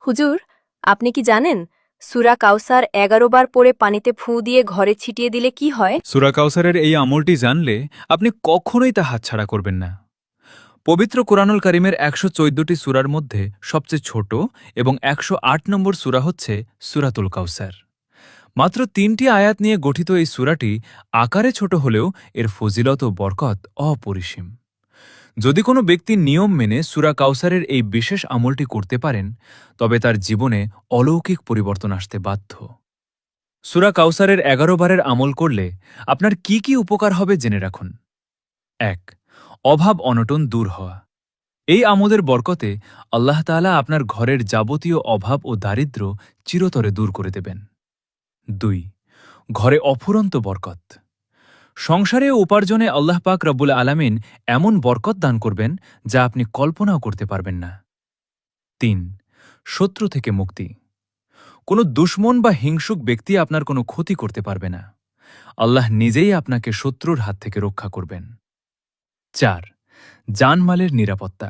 হুজুর, আপনি কি জানেন সূরা কাউসার ১১ বার পড়ে পানিতে ফুঁ দিয়ে ঘরে ছিটিয়ে দিলে কি হয়? সূরা কাউসারের এই আমলটি জানলে আপনি কখনোই তা হাতছাড়া করবেন না। পবিত্র কোরআনুল কারিমের ১১৪টি সূরার মধ্যে সবচেয়ে ছোট এবং ১০৮ নম্বর সূরা হচ্ছে সূরাতুল কাউসার। মাত্র ৩টি আয়াত নিয়ে গঠিত এই সূরাটি আকারে ছোট হলেও এর ফজিলত ও বরকত অপরিসীম। যদি কোনো ব্যক্তি নিয়ম মেনে সূরা কাউসারের এই বিশেষ আমলটি করতে পারেন, তবে তার জীবনে অলৌকিক পরিবর্তন আসতে বাধ্য। সূরা কাউসারের ১১ বারের আমল করলে আপনার কি কি উপকার হবে জেনে রাখুন। ১. অভাব অনটন দূর হওয়া। এই আমলের বরকতে আল্লাহ তাআলা আপনার ঘরের যাবতীয় অভাব ও দারিদ্র্য চিরতরে দূর করে দেবেন। ২. ঘরে অফুরন্ত বরকত। সংসারে ও উপার্জনে আল্লাহ পাক রব্বুল আলামিন এমন বরকত দান করবেন যা আপনি কল্পনাও করতে পারবেন না। ৩. শত্রু থেকে মুক্তি। কোনো দুশমন বা হিংসুক ব্যক্তি আপনার কোনো ক্ষতি করতে পারবে না। আল্লাহ নিজেই আপনাকে শত্রুর হাত থেকে রক্ষা করবেন। ৪. জানমালের নিরাপত্তা।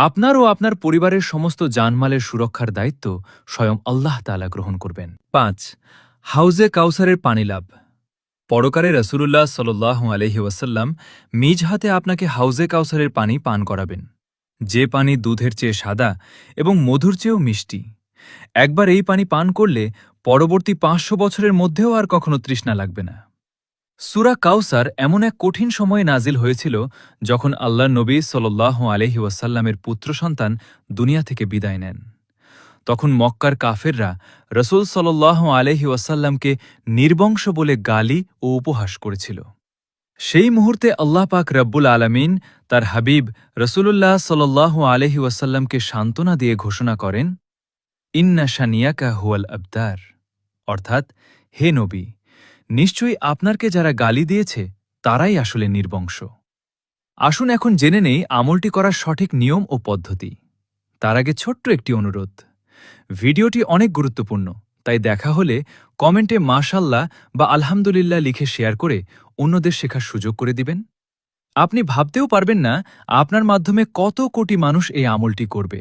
আপনার ও আপনার পরিবারের সমস্ত জানমালের সুরক্ষার দায়িত্ব স্বয়ং আল্লাহ তাআলা গ্রহণ করবেন। ৫. হাউজে কাউসারের পানি লাভ। পরকারে রাসূলুল্লাহ সাল্লাল্লাহু আলাইহি ওয়াসাল্লাম নিজ হাতে আপনাকে হাউজে কাউসারের পানি পান করাবেন, যে পানি দুধের চেয়ে সাদা এবং মধুর চেয়েও মিষ্টি। একবার এই পানি পান করলে পরবর্তী ৫০০ বছরের মধ্যেও আর কখনো তৃষ্ণা লাগবে না। সূরা কাউসার এমন এক কঠিন সময়ে নাজিল হয়েছিল যখন আল্লাহ নবী সাল্লাল্লাহু আলাইহি ওয়াসাল্লামের পুত্র সন্তান দুনিয়া থেকে বিদায় নেন। তখন মক্কার কাফেররা রসূল সাল্লাল্লাহু আলাইহি ওয়াসাল্লামকে নির্বংশ বলে গালি ও উপহাস করেছিল। সেই মুহূর্তে আল্লাহ পাক রব্বুল আলামিন তার হাবিব রসূলুল্লাহ সাল্লাল্লাহু আলাইহি ওয়াসাল্লামকে সান্ত্বনা দিয়ে ঘোষণা করেন, ইন্না শানিয়াকা হুয়াল আবতার, অর্থাৎ, হে নবী, নিশ্চয়ই আপনাকে যারা গালি দিয়েছে তারাই আসলে নির্বংশ। আসুন এখন জেনে নেই আমলটি করার সঠিক নিয়ম ও পদ্ধতি। তার আগে ছোট্ট একটি অনুরোধ, ভিডিওটি অনেক গুরুত্বপূর্ণ, তাই দেখা হলে কমেন্টে মাশাল্লাহ বা আলহামদুলিল্লাহ লিখে শেয়ার করে অন্যদের শেখার সুযোগ করে দিবেন। আপনি ভাবতেও পারবেন না আপনার মাধ্যমে কত কোটি মানুষ এই আমলটি করবে,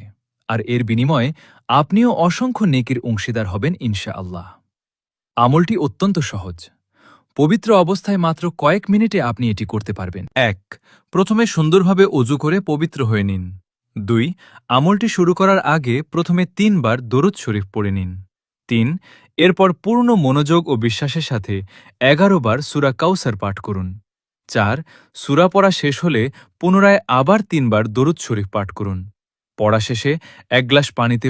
আর এর বিনিময়ে আপনিও অসংখ্য নেকির অংশীদার হবেন ইনশাআল্লাহ। আমলটি অত্যন্ত সহজ। পবিত্র অবস্থায় মাত্র কয়েক মিনিটে আপনি এটি করতে পারবেন। ১. প্রথমে সুন্দরভাবে অজু করে পবিত্র হয়ে নিন। ২. আমলটি শুরু করার আগে প্রথমে ৩ বার দরুদ শরীফ পড়ে নিন। ৩. এরপর পূর্ণ মনোযোগ ও বিশ্বাসের সাথে ১১ বার সূরা কাউসার পাঠ করুন। ৪. সূরা পড়া শেষ হলে পুনরায় আবার ৩ বার দরুদ শরীফ পাঠ করুন। পড়া শেষে ১ গ্লাস পানিতে